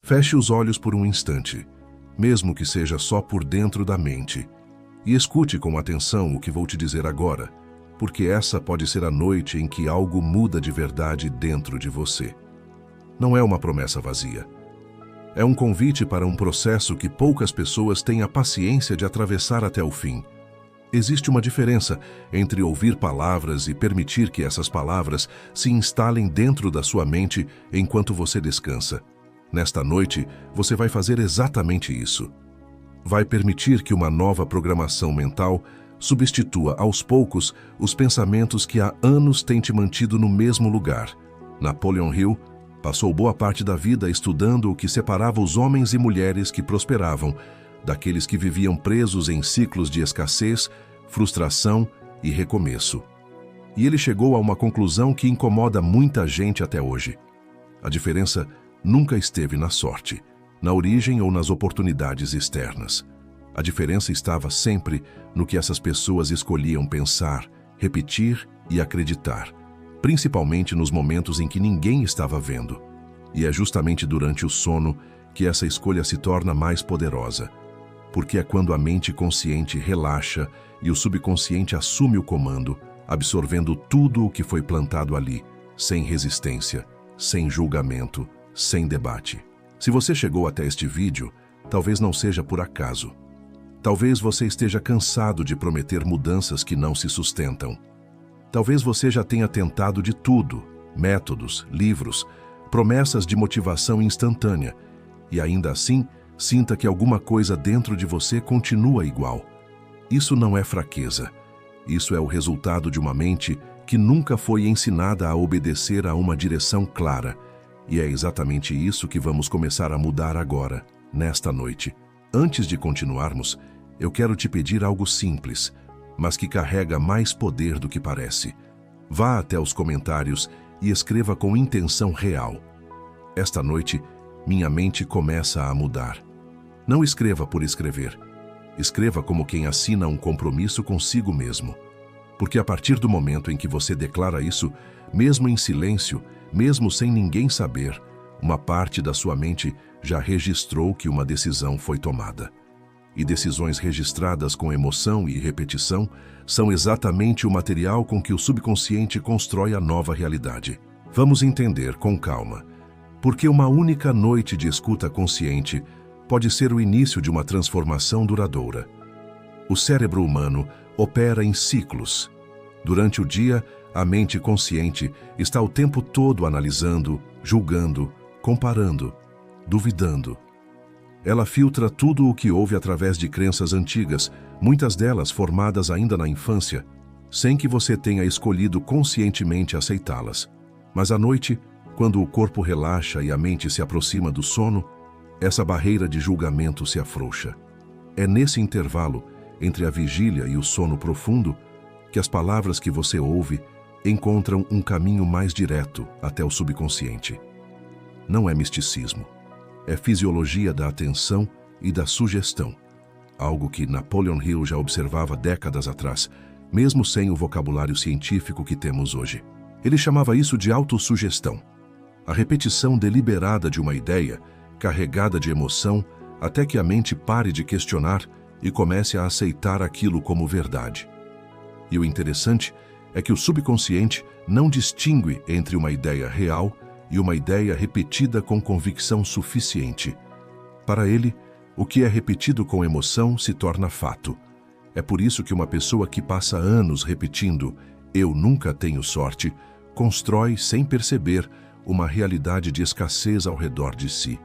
Feche os olhos por um instante, mesmo que seja só por dentro da mente, e escute com atenção o que vou te dizer agora, porque essa pode ser a noite em que algo muda de verdade dentro de você. Não é uma promessa vazia. É um convite para um processo que poucas pessoas têm a paciência de atravessar até o fim. Existe uma diferença entre ouvir palavras e permitir que essas palavras se instalem dentro da sua mente enquanto você descansa. Nesta noite, você vai fazer exatamente isso. Vai permitir que uma nova programação mental substitua aos poucos os pensamentos que há anos têm te mantido no mesmo lugar. Napoleon Hill passou boa parte da vida estudando o que separava os homens e mulheres que prosperavam daqueles que viviam presos em ciclos de escassez, frustração e recomeço. E ele chegou a uma conclusão que incomoda muita gente até hoje. A diferença nunca esteve na sorte, na origem ou nas oportunidades externas. A diferença estava sempre no que essas pessoas escolhiam pensar, repetir e acreditar, principalmente nos momentos em que ninguém estava vendo. E é justamente durante o sono que essa escolha se torna mais poderosa, porque é quando a mente consciente relaxa e o subconsciente assume o comando, absorvendo tudo o que foi plantado ali, sem resistência, sem julgamento, sem debate. Se você chegou até este vídeo, talvez não seja por acaso. Talvez você esteja cansado de prometer mudanças que não se sustentam. Talvez você já tenha tentado de tudo, métodos, livros, promessas de motivação instantânea, e ainda assim, sinta que alguma coisa dentro de você continua igual. Isso não é fraqueza. Isso é o resultado de uma mente que nunca foi ensinada a obedecer a uma direção clara. E é exatamente isso que vamos começar a mudar agora, nesta noite. Antes de continuarmos, eu quero te pedir algo simples, mas que carrega mais poder do que parece. Vá até os comentários e escreva com intenção real. Esta noite, minha mente começa a mudar. Não escreva por escrever. Escreva como quem assina um compromisso consigo mesmo. Porque a partir do momento em que você declara isso, mesmo em silêncio, mesmo sem ninguém saber, uma parte da sua mente já registrou que uma decisão foi tomada. E decisões registradas com emoção e repetição são exatamente o material com que o subconsciente constrói a nova realidade. Vamos entender com calma, porque uma única noite de escuta consciente pode ser o início de uma transformação duradoura. O cérebro humano opera em ciclos. Durante o dia, a mente consciente está o tempo todo analisando, julgando, comparando, duvidando. Ela filtra tudo o que houve através de crenças antigas, muitas delas formadas ainda na infância, sem que você tenha escolhido conscientemente aceitá-las. Mas à noite, quando o corpo relaxa e a mente se aproxima do sono, essa barreira de julgamento se afrouxa. É nesse intervalo, entre a vigília e o sono profundo, que as palavras que você ouve encontram um caminho mais direto até o subconsciente. Não é misticismo. É fisiologia da atenção e da sugestão, algo que Napoleon Hill já observava décadas atrás, mesmo sem o vocabulário científico que temos hoje. Ele chamava isso de autossugestão, a repetição deliberada de uma ideia, carregada de emoção, até que a mente pare de questionar e comece a aceitar aquilo como verdade. E o interessante é que o subconsciente não distingue entre uma ideia real e uma ideia repetida com convicção suficiente. Para ele, o que é repetido com emoção se torna fato. É por isso que uma pessoa que passa anos repetindo "eu nunca tenho sorte", constrói, sem perceber, uma realidade de escassez ao redor de si.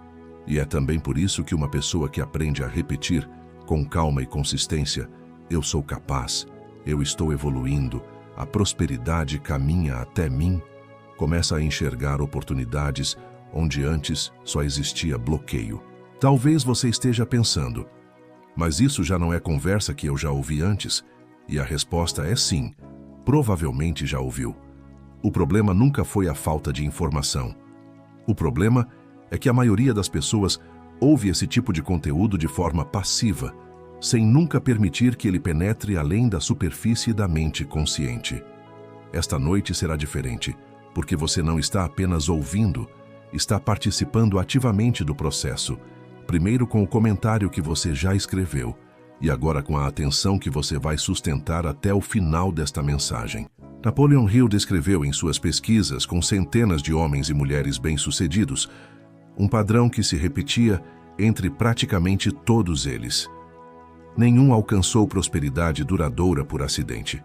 E é também por isso que uma pessoa que aprende a repetir, com calma e consistência, "eu sou capaz", "eu estou evoluindo", "a prosperidade caminha até mim", começa a enxergar oportunidades onde antes só existia bloqueio. Talvez você esteja pensando, mas isso já não é conversa que eu já ouvi antes? E a resposta é sim, provavelmente já ouviu. O problema nunca foi a falta de informação. O problema é que a maioria das pessoas ouve esse tipo de conteúdo de forma passiva, sem nunca permitir que ele penetre além da superfície da mente consciente. Esta noite será diferente, porque você não está apenas ouvindo, está participando ativamente do processo, primeiro com o comentário que você já escreveu e agora com a atenção que você vai sustentar até o final desta mensagem. Napoleon Hill descreveu em suas pesquisas com centenas de homens e mulheres bem-sucedidos um padrão que se repetia entre praticamente todos eles. Nenhum alcançou prosperidade duradoura por acidente.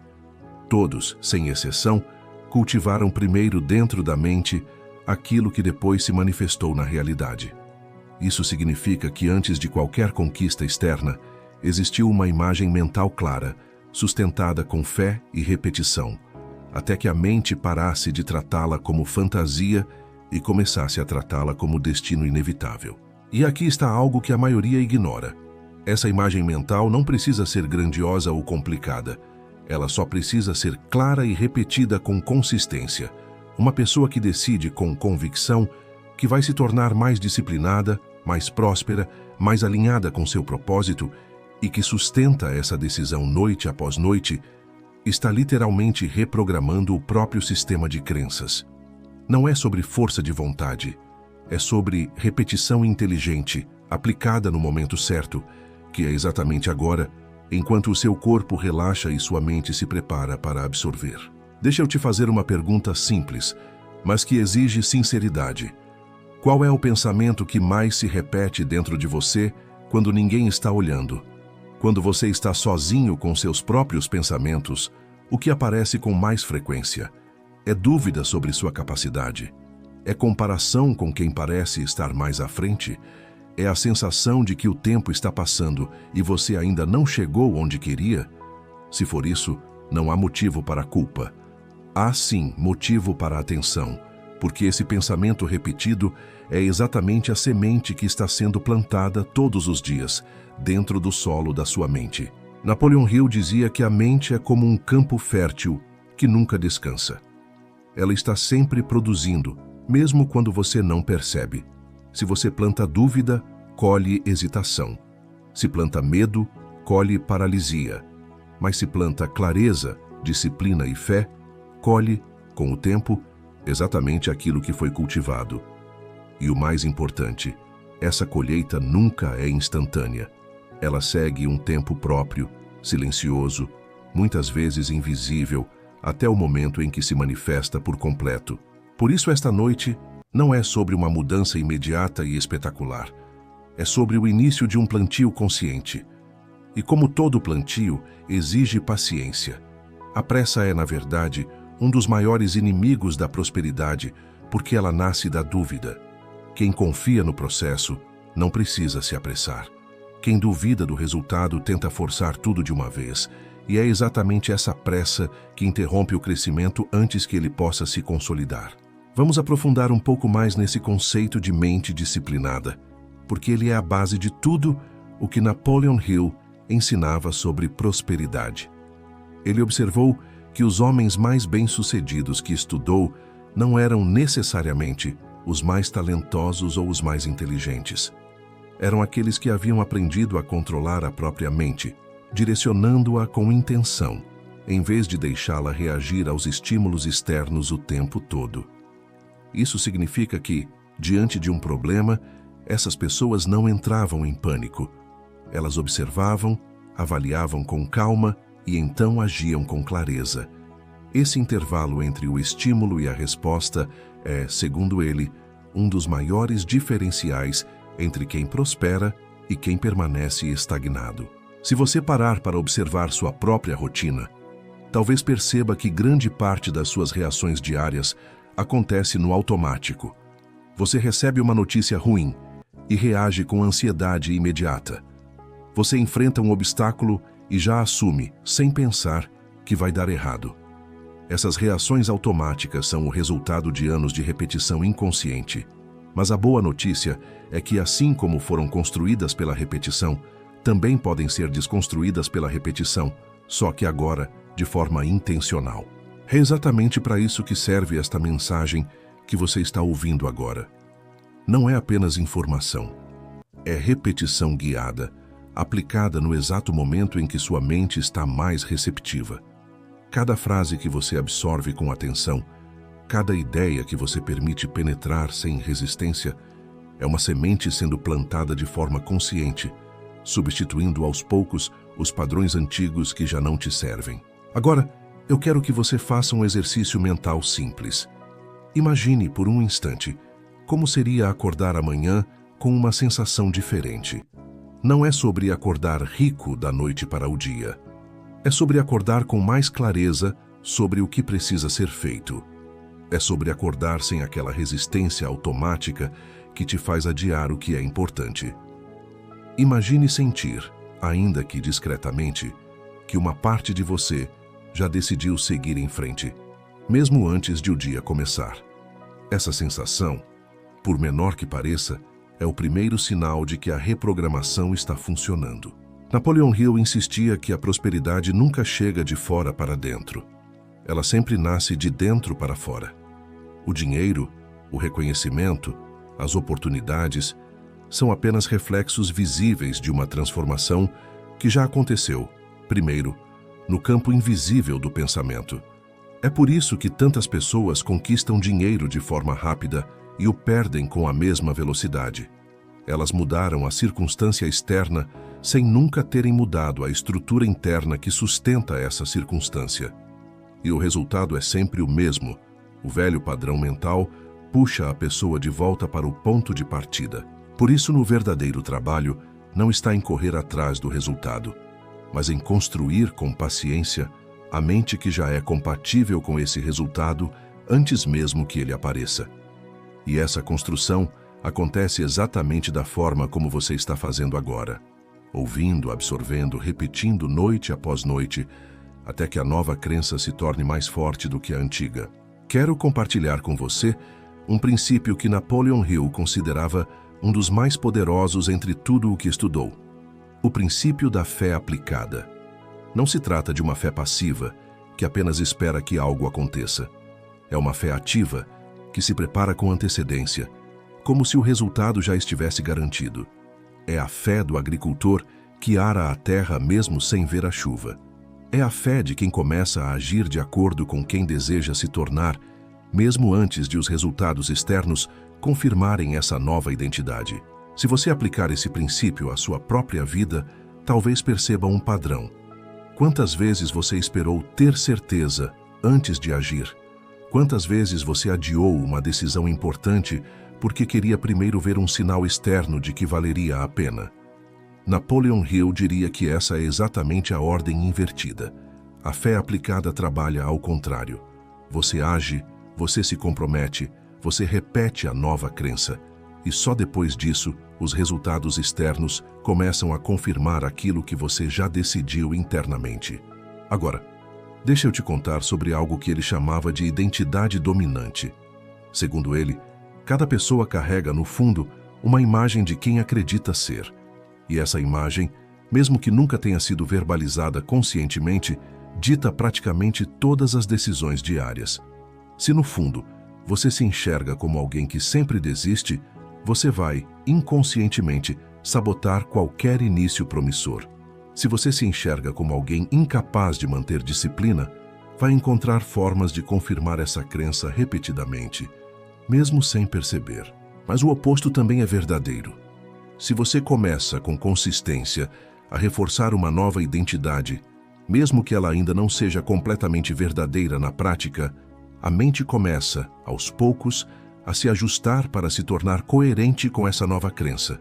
Todos, sem exceção, cultivaram primeiro dentro da mente aquilo que depois se manifestou na realidade. Isso significa que antes de qualquer conquista externa, existiu uma imagem mental clara, sustentada com fé e repetição, até que a mente parasse de tratá-la como fantasia e começasse a tratá-la como destino inevitável. E aqui está algo que a maioria ignora. Essa imagem mental não precisa ser grandiosa ou complicada. Ela só precisa ser clara e repetida com consistência. Uma pessoa que decide com convicção que vai se tornar mais disciplinada, mais próspera, mais alinhada com seu propósito e que sustenta essa decisão noite após noite, está literalmente reprogramando o próprio sistema de crenças. Não é sobre força de vontade, é sobre repetição inteligente, aplicada no momento certo, que é exatamente agora, enquanto o seu corpo relaxa e sua mente se prepara para absorver. Deixa eu te fazer uma pergunta simples, mas que exige sinceridade. Qual é o pensamento que mais se repete dentro de você quando ninguém está olhando? Quando você está sozinho com seus próprios pensamentos, o que aparece com mais frequência? É dúvida sobre sua capacidade? É comparação com quem parece estar mais à frente? É a sensação de que o tempo está passando e você ainda não chegou onde queria? Se for isso, não há motivo para a culpa. Há sim motivo para a atenção, porque esse pensamento repetido é exatamente a semente que está sendo plantada todos os dias, dentro do solo da sua mente. Napoleon Hill dizia que a mente é como um campo fértil que nunca descansa. Ela está sempre produzindo, mesmo quando você não percebe. Se você planta dúvida, colhe hesitação. Se planta medo, colhe paralisia. Mas se planta clareza, disciplina e fé, colhe, com o tempo, exatamente aquilo que foi cultivado. E o mais importante, essa colheita nunca é instantânea. Ela segue um tempo próprio, silencioso, muitas vezes invisível, até o momento em que se manifesta por completo. Por isso, esta noite não é sobre uma mudança imediata e espetacular. É sobre o início de um plantio consciente. E como todo plantio, exige paciência. A pressa é, na verdade, um dos maiores inimigos da prosperidade, porque ela nasce da dúvida. Quem confia no processo não precisa se apressar. Quem duvida do resultado tenta forçar tudo de uma vez, e é exatamente essa pressa que interrompe o crescimento antes que ele possa se consolidar. Vamos aprofundar um pouco mais nesse conceito de mente disciplinada, porque ele é a base de tudo o que Napoleon Hill ensinava sobre prosperidade. Ele observou que os homens mais bem-sucedidos que estudou não eram necessariamente os mais talentosos ou os mais inteligentes. Eram aqueles que haviam aprendido a controlar a própria mente, direcionando-a com intenção, em vez de deixá-la reagir aos estímulos externos o tempo todo. Isso significa que, diante de um problema, essas pessoas não entravam em pânico. Elas observavam, avaliavam com calma e então agiam com clareza. Esse intervalo entre o estímulo e a resposta é, segundo ele, um dos maiores diferenciais entre quem prospera e quem permanece estagnado. Se você parar para observar sua própria rotina, talvez perceba que grande parte das suas reações diárias acontece no automático. Você recebe uma notícia ruim e reage com ansiedade imediata. Você enfrenta um obstáculo e já assume, sem pensar, que vai dar errado. Essas reações automáticas são o resultado de anos de repetição inconsciente. Mas a boa notícia é que, assim como foram construídas pela repetição, também podem ser desconstruídas pela repetição, só que agora de forma intencional. É exatamente para isso que serve esta mensagem que você está ouvindo agora. Não é apenas informação, é repetição guiada, aplicada no exato momento em que sua mente está mais receptiva. Cada frase que você absorve com atenção Cada ideia que você permite penetrar sem resistência é uma semente sendo plantada de forma consciente, substituindo aos poucos os padrões antigos que já não te servem. Agora, eu quero que você faça um exercício mental simples. Imagine por um instante como seria acordar amanhã com uma sensação diferente. Não é sobre acordar rico da noite para o dia. É sobre acordar com mais clareza sobre o que precisa ser feito. É sobre acordar sem aquela resistência automática que te faz adiar o que é importante. Imagine sentir, ainda que discretamente, que uma parte de você já decidiu seguir em frente, mesmo antes de o dia começar. Essa sensação, por menor que pareça, é o primeiro sinal de que a reprogramação está funcionando. Napoleon Hill insistia que a prosperidade nunca chega de fora para dentro. Ela sempre nasce de dentro para fora. O dinheiro, o reconhecimento, as oportunidades são apenas reflexos visíveis de uma transformação que já aconteceu, primeiro, no campo invisível do pensamento. É por isso que tantas pessoas conquistam dinheiro de forma rápida e o perdem com a mesma velocidade. Elas mudaram a circunstância externa sem nunca terem mudado a estrutura interna que sustenta essa circunstância. E o resultado é sempre o mesmo. O velho padrão mental puxa a pessoa de volta para o ponto de partida. Por isso, no verdadeiro trabalho, não está em correr atrás do resultado, mas em construir com paciência a mente que já é compatível com esse resultado antes mesmo que ele apareça. E essa construção acontece exatamente da forma como você está fazendo agora, ouvindo, absorvendo, repetindo noite após noite, até que a nova crença se torne mais forte do que a antiga. Quero compartilhar com você um princípio que Napoleon Hill considerava um dos mais poderosos entre tudo o que estudou: o princípio da fé aplicada. Não se trata de uma fé passiva, que apenas espera que algo aconteça. É uma fé ativa, que se prepara com antecedência, como se o resultado já estivesse garantido. É a fé do agricultor que ara a terra mesmo sem ver a chuva. É a fé de quem começa a agir de acordo com quem deseja se tornar, mesmo antes de os resultados externos confirmarem essa nova identidade. Se você aplicar esse princípio à sua própria vida, talvez perceba um padrão. Quantas vezes você esperou ter certeza antes de agir? Quantas vezes você adiou uma decisão importante porque queria primeiro ver um sinal externo de que valeria a pena? Napoleon Hill diria que essa é exatamente a ordem invertida. A fé aplicada trabalha ao contrário. Você age, você se compromete, você repete a nova crença. E só depois disso, os resultados externos começam a confirmar aquilo que você já decidiu internamente. Agora, deixa eu te contar sobre algo que ele chamava de identidade dominante. Segundo ele, cada pessoa carrega, no fundo, uma imagem de quem acredita ser. E essa imagem, mesmo que nunca tenha sido verbalizada conscientemente, dita praticamente todas as decisões diárias. Se no fundo você se enxerga como alguém que sempre desiste, você vai, inconscientemente, sabotar qualquer início promissor. Se você se enxerga como alguém incapaz de manter disciplina, vai encontrar formas de confirmar essa crença repetidamente, mesmo sem perceber. Mas o oposto também é verdadeiro. Se você começa com consistência a reforçar uma nova identidade, mesmo que ela ainda não seja completamente verdadeira na prática, a mente começa, aos poucos, a se ajustar para se tornar coerente com essa nova crença.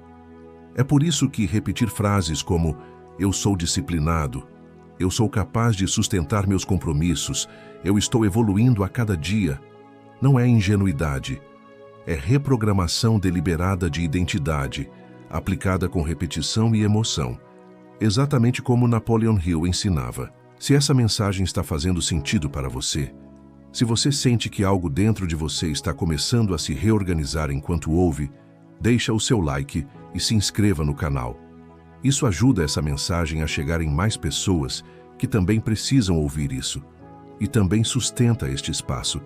É por isso que repetir frases como "eu sou disciplinado", "eu sou capaz de sustentar meus compromissos", "eu estou evoluindo a cada dia", não é ingenuidade, é reprogramação deliberada de identidade, aplicada com repetição e emoção, exatamente como Napoleon Hill ensinava. Se essa mensagem está fazendo sentido para você, se você sente que algo dentro de você está começando a se reorganizar enquanto ouve, deixa o seu like e se inscreva no canal. Isso ajuda essa mensagem a chegar em mais pessoas que também precisam ouvir isso. E também sustenta este espaço,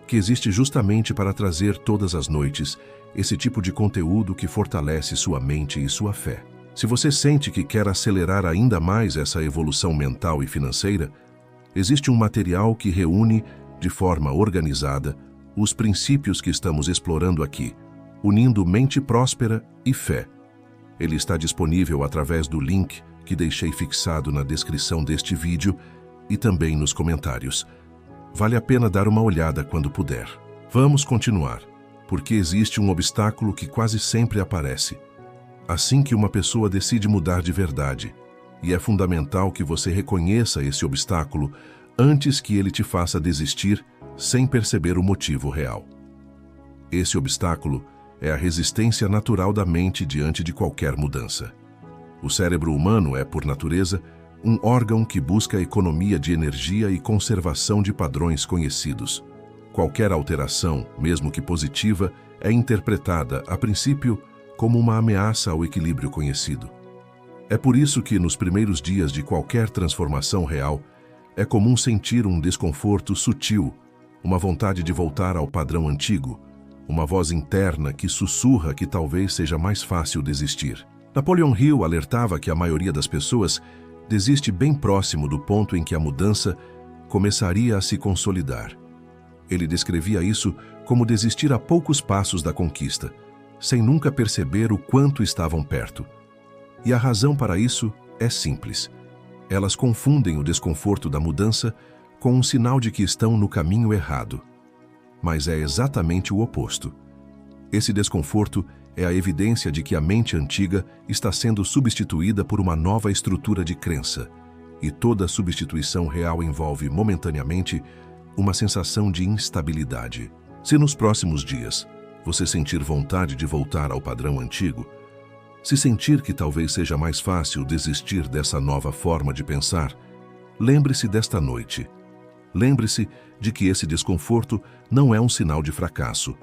que existe justamente para trazer todas as noites esse tipo de conteúdo que fortalece sua mente e sua fé. Se você sente que quer acelerar ainda mais essa evolução mental e financeira, existe um material que reúne, de forma organizada, os princípios que estamos explorando aqui, unindo mente próspera e fé. Ele está disponível através do link que deixei fixado na descrição deste vídeo e também nos comentários. Vale a pena dar uma olhada quando puder. Vamos continuar, porque existe um obstáculo que quase sempre aparece. Assim que uma pessoa decide mudar de verdade, e é fundamental que você reconheça esse obstáculo antes que ele te faça desistir sem perceber o motivo real. Esse obstáculo é a resistência natural da mente diante de qualquer mudança. O cérebro humano é, por natureza, um órgão que busca a economia de energia e conservação de padrões conhecidos. Qualquer alteração, mesmo que positiva, é interpretada, a princípio, como uma ameaça ao equilíbrio conhecido. É por isso que, nos primeiros dias de qualquer transformação real, é comum sentir um desconforto sutil, uma vontade de voltar ao padrão antigo, uma voz interna que sussurra que talvez seja mais fácil desistir. Napoleon Hill alertava que a maioria das pessoas desiste bem próximo do ponto em que a mudança começaria a se consolidar. Ele descrevia isso como desistir a poucos passos da conquista, sem nunca perceber o quanto estavam perto. E a razão para isso é simples. Elas confundem o desconforto da mudança com um sinal de que estão no caminho errado. Mas é exatamente o oposto. Esse desconforto é a evidência de que a mente antiga está sendo substituída por uma nova estrutura de crença, e toda substituição real envolve, momentaneamente, uma sensação de instabilidade. Se nos próximos dias você sentir vontade de voltar ao padrão antigo, se sentir que talvez seja mais fácil desistir dessa nova forma de pensar, lembre-se desta noite. Lembre-se de que esse desconforto não é um sinal de fracasso.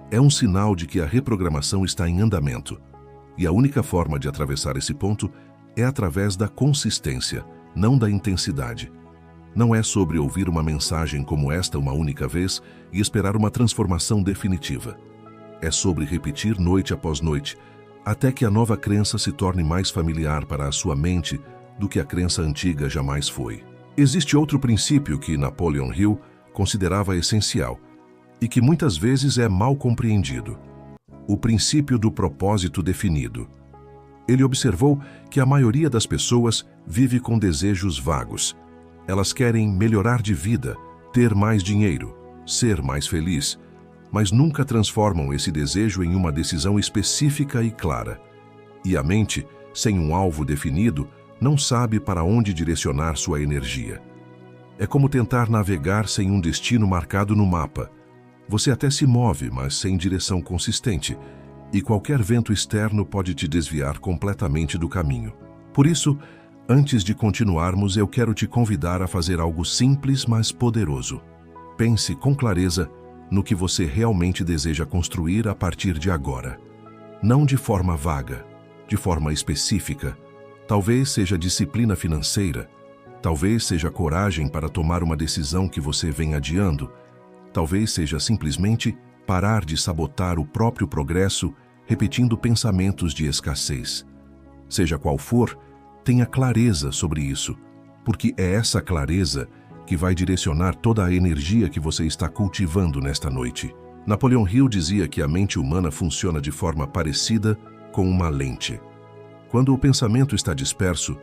É um sinal de que a reprogramação está em andamento. E a única forma de atravessar esse ponto é através da consistência, não da intensidade. Não é sobre ouvir uma mensagem como esta uma única vez e esperar uma transformação definitiva. É sobre repetir noite após noite, até que a nova crença se torne mais familiar para a sua mente do que a crença antiga jamais foi. Existe outro princípio que Napoleon Hill considerava essencial e que muitas vezes é mal compreendido: o princípio do propósito definido. Ele observou que a maioria das pessoas vive com desejos vagos. Elas querem melhorar de vida, ter mais dinheiro, ser mais feliz, mas nunca transformam esse desejo em uma decisão específica e clara. E a mente, sem um alvo definido, não sabe para onde direcionar sua energia. É como tentar navegar sem um destino marcado no mapa. Você até se move, mas sem direção consistente, e qualquer vento externo pode te desviar completamente do caminho. Por isso, antes de continuarmos, eu quero te convidar a fazer algo simples, mas poderoso. Pense com clareza no que você realmente deseja construir a partir de agora. Não de forma vaga, de forma específica. Talvez seja disciplina financeira, talvez seja coragem para tomar uma decisão que você vem adiando, talvez seja simplesmente parar de sabotar o próprio progresso repetindo pensamentos de escassez. Seja qual for, tenha clareza sobre isso, porque é essa clareza que vai direcionar toda a energia que você está cultivando nesta noite. Napoleon Hill dizia que a mente humana funciona de forma parecida com uma lente. Quando o pensamento está disperso,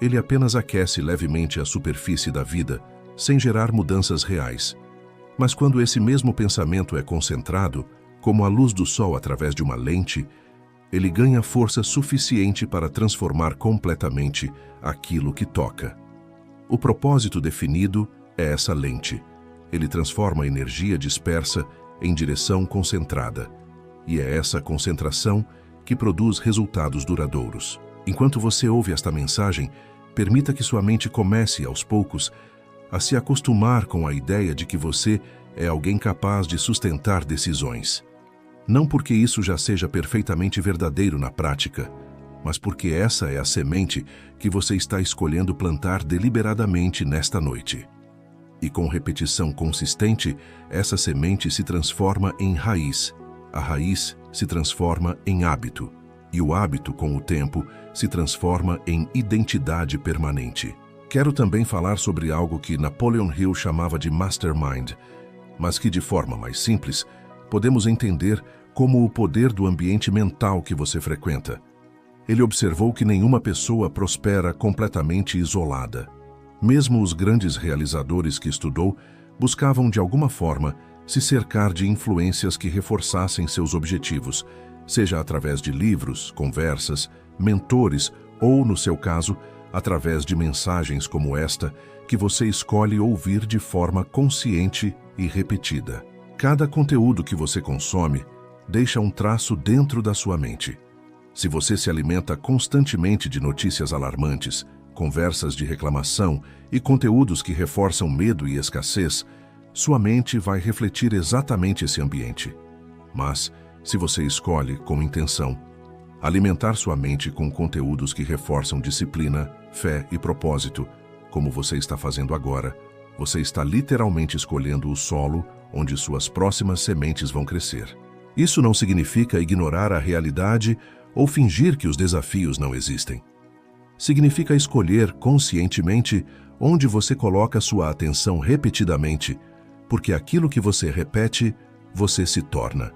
ele apenas aquece levemente a superfície da vida, sem gerar mudanças reais. Mas quando esse mesmo pensamento é concentrado, como a luz do sol através de uma lente, ele ganha força suficiente para transformar completamente aquilo que toca. O propósito definido é essa lente. Ele transforma a energia dispersa em direção concentrada. E é essa concentração que produz resultados duradouros. Enquanto você ouve esta mensagem, permita que sua mente comece, aos poucos, a se acostumar com a ideia de que você é alguém capaz de sustentar decisões. Não porque isso já seja perfeitamente verdadeiro na prática, mas porque essa é a semente que você está escolhendo plantar deliberadamente nesta noite. E com repetição consistente, essa semente se transforma em raiz. A raiz se transforma em hábito. E o hábito, com o tempo, se transforma em identidade permanente. Quero também falar sobre algo que Napoleon Hill chamava de mastermind, mas que, de forma mais simples, podemos entender como o poder do ambiente mental que você frequenta. Ele observou que nenhuma pessoa prospera completamente isolada. Mesmo os grandes realizadores que estudou buscavam, de alguma forma, se cercar de influências que reforçassem seus objetivos, seja através de livros, conversas, mentores ou, no seu caso, através de mensagens como esta que você escolhe ouvir de forma consciente e repetida. Cada conteúdo que você consome deixa um traço dentro da sua mente. Se você se alimenta constantemente de notícias alarmantes, conversas de reclamação e conteúdos que reforçam medo e escassez, sua mente vai refletir exatamente esse ambiente. Mas, se você escolhe, com intenção, alimentar sua mente com conteúdos que reforçam disciplina, fé e propósito, como você está fazendo agora, você está literalmente escolhendo o solo onde suas próximas sementes vão crescer. Isso não significa ignorar a realidade ou fingir que os desafios não existem. Significa escolher conscientemente onde você coloca sua atenção repetidamente, porque aquilo que você repete, você se torna.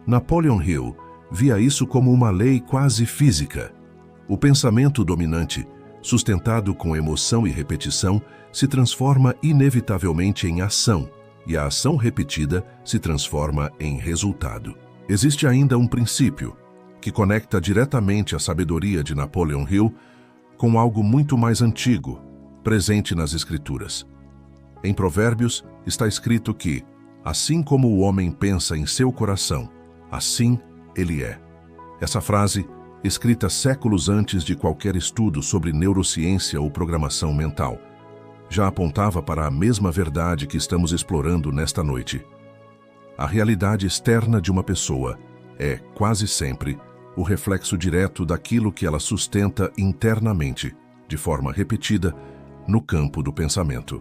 Napoleon Hill via isso como uma lei quase física. O pensamento dominante, sustentado com emoção e repetição, se transforma inevitavelmente em ação, e a ação repetida se transforma em resultado. Existe ainda um princípio que conecta diretamente a sabedoria de Napoleon Hill com algo muito mais antigo, presente nas Escrituras. Em Provérbios está escrito que, assim como o homem pensa em seu coração, assim ele é. Essa frase, escrita séculos antes de qualquer estudo sobre neurociência ou programação mental, já apontava para a mesma verdade que estamos explorando nesta noite. A realidade externa de uma pessoa é, quase sempre, o reflexo direto daquilo que ela sustenta internamente, de forma repetida, no campo do pensamento.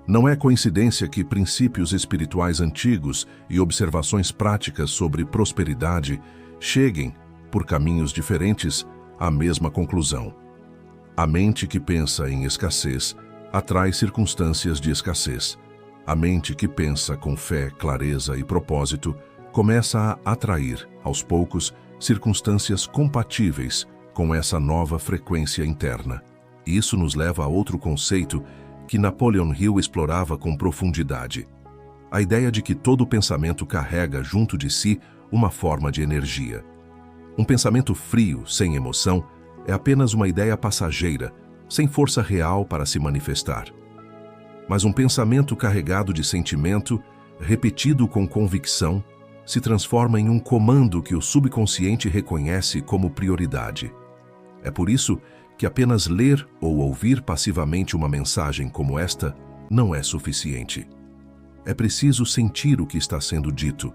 Não é coincidência que princípios espirituais antigos e observações práticas sobre prosperidade cheguem, por caminhos diferentes, à mesma conclusão. A mente que pensa em escassez atrai circunstâncias de escassez. A mente que pensa com fé, clareza e propósito começa a atrair, aos poucos, circunstâncias compatíveis com essa nova frequência interna. Isso nos leva a outro conceito que Napoleon Hill explorava com profundidade. A ideia de que todo pensamento carrega junto de si uma forma de energia. Um pensamento frio, sem emoção, é apenas uma ideia passageira, sem força real para se manifestar. Mas um pensamento carregado de sentimento, repetido com convicção, se transforma em um comando que o subconsciente reconhece como prioridade. É por isso que apenas ler ou ouvir passivamente uma mensagem como esta não é suficiente. É preciso sentir o que está sendo dito,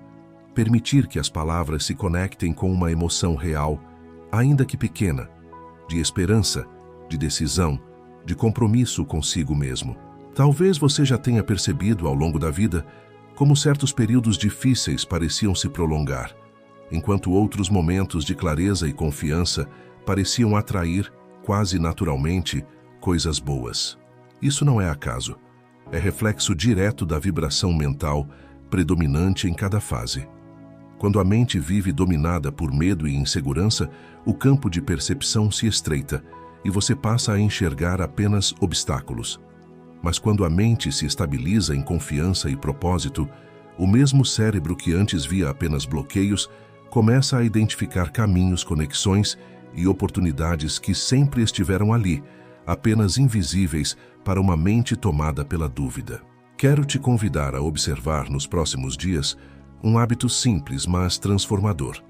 permitir que as palavras se conectem com uma emoção real, ainda que pequena, de esperança, de decisão, de compromisso consigo mesmo. Talvez você já tenha percebido ao longo da vida como certos períodos difíceis pareciam se prolongar, enquanto outros momentos de clareza e confiança pareciam atrair, quase naturalmente, coisas boas. Isso não é acaso. É reflexo direto da vibração mental predominante em cada fase. Quando a mente vive dominada por medo e insegurança, o campo de percepção se estreita e você passa a enxergar apenas obstáculos. Mas quando a mente se estabiliza em confiança e propósito, o mesmo cérebro que antes via apenas bloqueios começa a identificar caminhos, conexões e oportunidades que sempre estiveram ali, apenas invisíveis para uma mente tomada pela dúvida. Quero te convidar a observar nos próximos dias um hábito simples, mas transformador.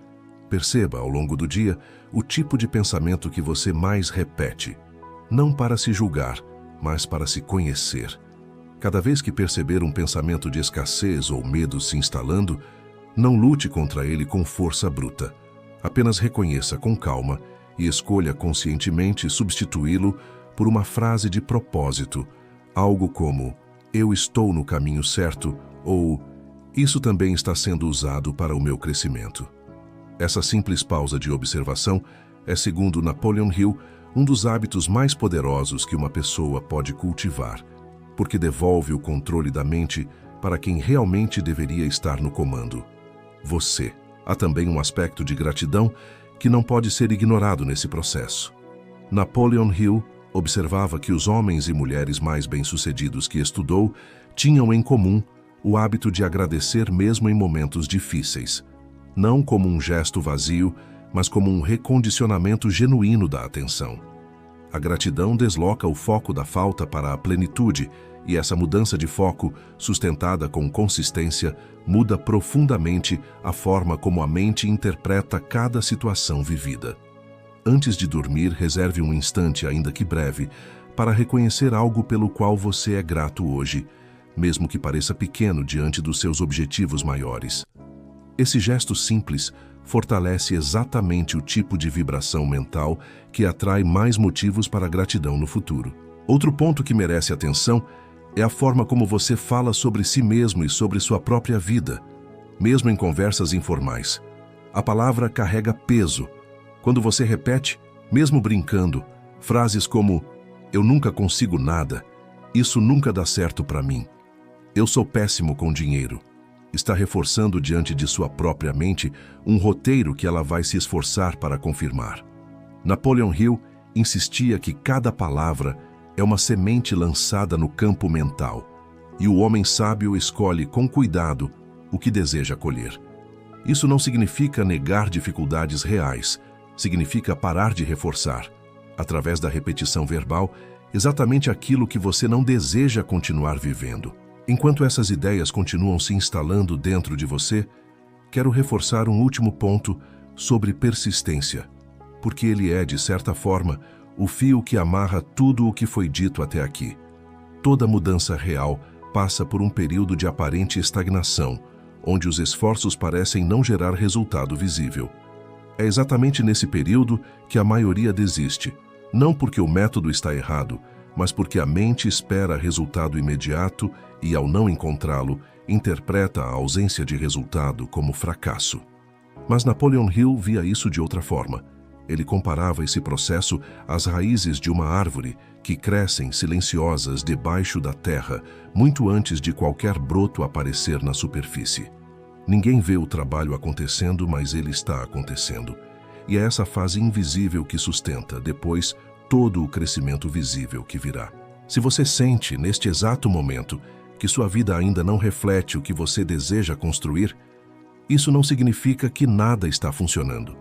Perceba ao longo do dia o tipo de pensamento que você mais repete, não para se julgar, mas para se conhecer. Cada vez que perceber um pensamento de escassez ou medo se instalando, não lute contra ele com força bruta. Apenas reconheça com calma e escolha conscientemente substituí-lo por uma frase de propósito, algo como "eu estou no caminho certo" ou "isso também está sendo usado para o meu crescimento". Essa simples pausa de observação é, segundo Napoleon Hill, um dos hábitos mais poderosos que uma pessoa pode cultivar, porque devolve o controle da mente para quem realmente deveria estar no comando: você. Há também um aspecto de gratidão que não pode ser ignorado nesse processo. Napoleon Hill observava que os homens e mulheres mais bem-sucedidos que estudou tinham em comum o hábito de agradecer mesmo em momentos difíceis, não como um gesto vazio, mas como um recondicionamento genuíno da atenção. A gratidão desloca o foco da falta para a plenitude, e essa mudança de foco, sustentada com consistência, muda profundamente a forma como a mente interpreta cada situação vivida. Antes de dormir, reserve um instante, ainda que breve, para reconhecer algo pelo qual você é grato hoje, mesmo que pareça pequeno diante dos seus objetivos maiores. Esse gesto simples fortalece exatamente o tipo de vibração mental que atrai mais motivos para a gratidão no futuro. Outro ponto que merece atenção é a forma como você fala sobre si mesmo e sobre sua própria vida, mesmo em conversas informais. A palavra carrega peso. Quando você repete, mesmo brincando, frases como "eu nunca consigo nada", "isso nunca dá certo para mim", "eu sou péssimo com dinheiro", está reforçando diante de sua própria mente um roteiro que ela vai se esforçar para confirmar. Napoleon Hill insistia que cada palavra é uma semente lançada no campo mental, e o homem sábio escolhe com cuidado o que deseja colher. Isso não significa negar dificuldades reais, significa parar de reforçar, através da repetição verbal, exatamente aquilo que você não deseja continuar vivendo. Enquanto essas ideias continuam se instalando dentro de você, quero reforçar um último ponto sobre persistência, porque ele é, de certa forma, o fio que amarra tudo o que foi dito até aqui. Toda mudança real passa por um período de aparente estagnação, onde os esforços parecem não gerar resultado visível. É exatamente nesse período que a maioria desiste, não porque o método está errado, mas porque a mente espera resultado imediato e, ao não encontrá-lo, interpreta a ausência de resultado como fracasso. Mas Napoleon Hill via isso de outra forma. Ele comparava esse processo às raízes de uma árvore que crescem silenciosas debaixo da terra, muito antes de qualquer broto aparecer na superfície. Ninguém vê o trabalho acontecendo, mas ele está acontecendo. E é essa fase invisível que sustenta, depois, todo o crescimento visível que virá. Se você sente, neste exato momento, que sua vida ainda não reflete o que você deseja construir, isso não significa que nada está funcionando.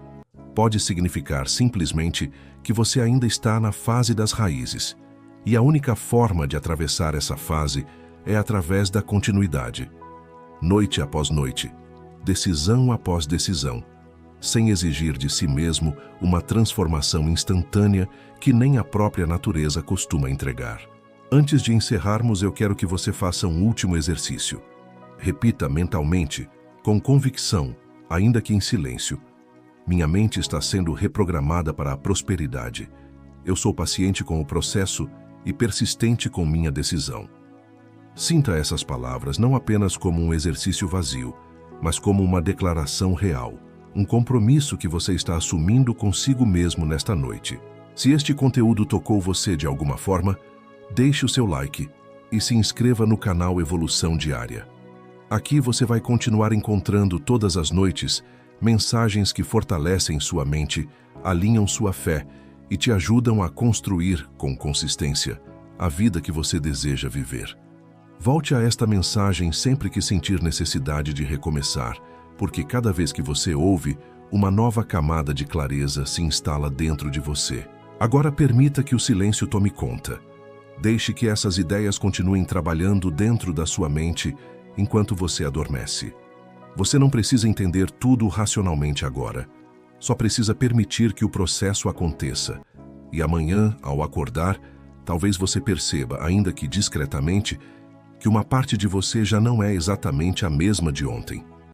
Pode significar simplesmente que você ainda está na fase das raízes, e a única forma de atravessar essa fase é através da continuidade. Noite após noite, decisão após decisão, sem exigir de si mesmo uma transformação instantânea que nem a própria natureza costuma entregar. Antes de encerrarmos, eu quero que você faça um último exercício. Repita mentalmente, com convicção, ainda que em silêncio: minha mente está sendo reprogramada para a prosperidade. Eu sou paciente com o processo e persistente com minha decisão. Sinta essas palavras não apenas como um exercício vazio, mas como uma declaração real, um compromisso que você está assumindo consigo mesmo nesta noite. Se este conteúdo tocou você de alguma forma, deixe o seu like e se inscreva no canal Evolução Diária. Aqui você vai continuar encontrando todas as noites mensagens que fortalecem sua mente, alinham sua fé e te ajudam a construir, com consistência, a vida que você deseja viver. Volte a esta mensagem sempre que sentir necessidade de recomeçar, porque cada vez que você ouve, uma nova camada de clareza se instala dentro de você. Agora permita que o silêncio tome conta. Deixe que essas ideias continuem trabalhando dentro da sua mente enquanto você adormece. Você não precisa entender tudo racionalmente agora. Só precisa permitir que o processo aconteça. E amanhã, ao acordar, talvez você perceba, ainda que discretamente, que uma parte de você já não é exatamente a mesma de ontem.